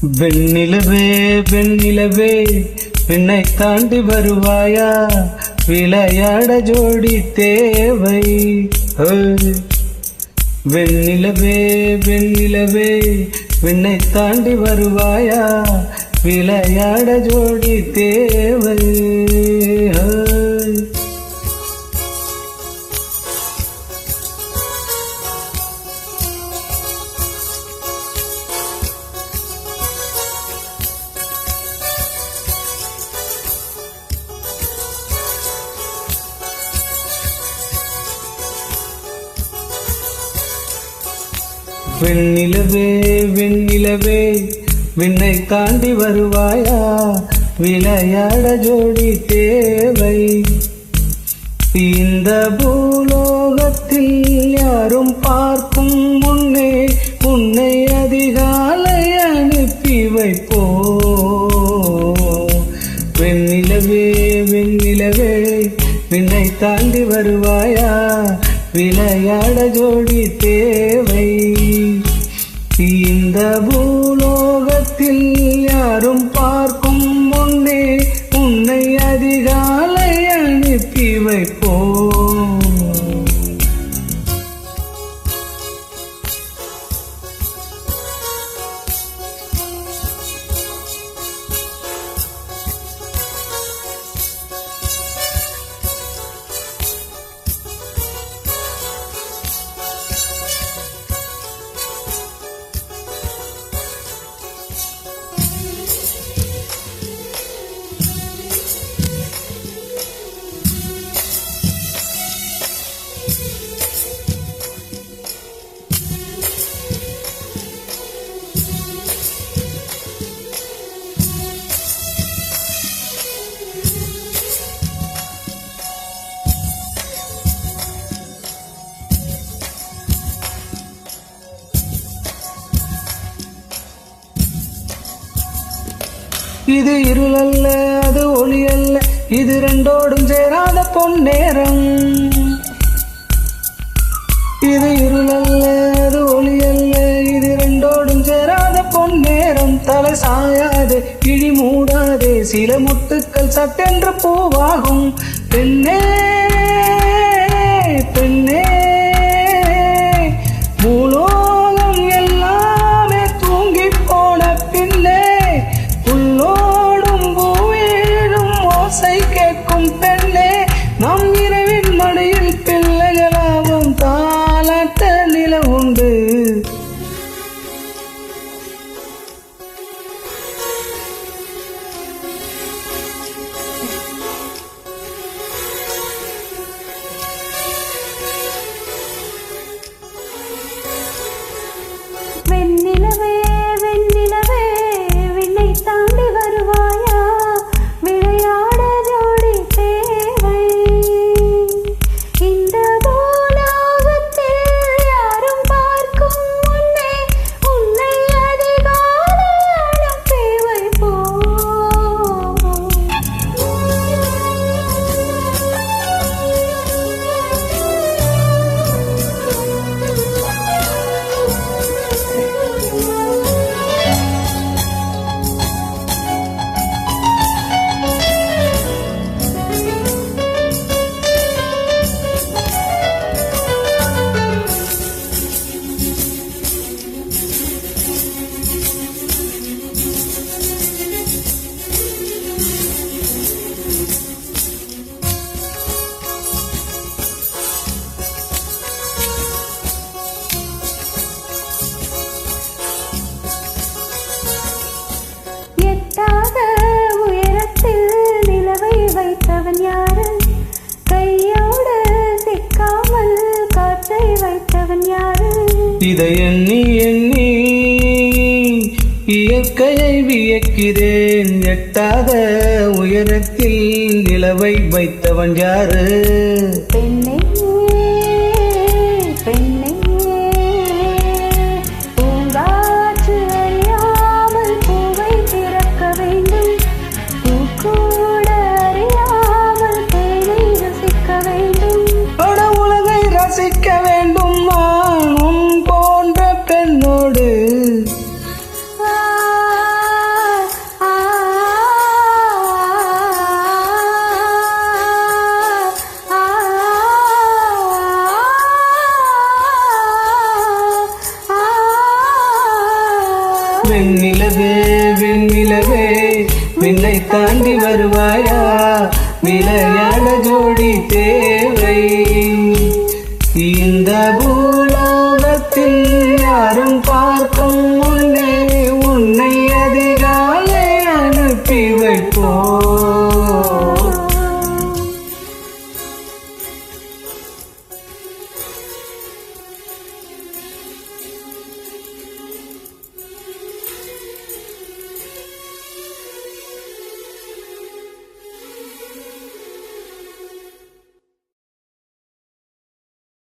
வெண்ணிலவே வெண்ணிலவே விண்ணை தாண்டி வருவாயா, விளையாட ஜோடி தேவை. வெண்ணிலவே வெண்ணிலவே விண்ணை தாண்டி வருவாயா, விளையாட ஜோடி தேவை. வெண்ணிலவே வெண்ணிலவே விண்ணை தாண்டி வருவாயா, விளையாட ஜோடி தேவை. இந்த பூலோகத்தில் யாரும் பார்க்கும் முன்னே உன்னை அதிகாலை அனுப்பி வைப்போ. வெண்ணிலவே வெண்ணிலவே விண்ணை தாண்டி வருவாயா, விளையாட ஜோடி தேவை. இந்த பூலோகத்தில் யாரும் பார்க்கும் முன்னே உன்னை அதிகாலை அனுப்பி வைப்போம். இது இருள் அல்ல, அது ஒளி அல்ல, இது ரெண்டோடும் சேராத பொன்னேரம். இது இருள் அல்ல, அது ஒளி அல்ல, இது ரெண்டோடும் சேராத பொன்னேரம். தலை சாயாது இழி மூடாதே, சில முத்துக்கள் சட்டென்று பூவாகும். பெண்ணே பெண்ணே பூலோகம் எல்லாமே தூங்கி போன பின்னே, உள்ளோடும் பூவேடும் ஓசை கேட்கும் பெண்ணே. நம் இரவின் மடியில் பிள்ளைகளாவும் தாலாட்ட நில உண்டு. வெண்ணிலவே வெண்ணிலவே விண்ணை தாண்டி வருவாயா, விளையாட ஜோடி தேவை. இந்த பூலோகத்தில் யாரும் பார்க்கும் முன்னே உன்னை அதிகாலை அனுப்பி வைப்போம். எட்டாத உயரத்தில் நிலவை வைத்தவன் யாரு? கையோடு சிக்காமல் காற்றை வைத்தவன் யாரு? இதை எண்ணி எண்ணி இயற்கையை வியக்கிறேன். எட்டாத உயரத்தில் நிலவை வைத்தவன் யாரு? பெண்ணே பெண்ணே பூங்காற்று அறியாமல் பூவை திறக்க வேண்டும், பூக்கூட அறியாமல் தேனை ரசிக்க வேண்டும். உலகை ரசிக்க வேண்டும் நான் உன் போன்ற பெண்ணோடு. வெண்ணிலவே வெண்ணிலவே விண்ணை தாண்டி வருவாயா விளையாட ஜோடி தேவை இந்த பூலோகத்தில் யாரும் பார்க்கும்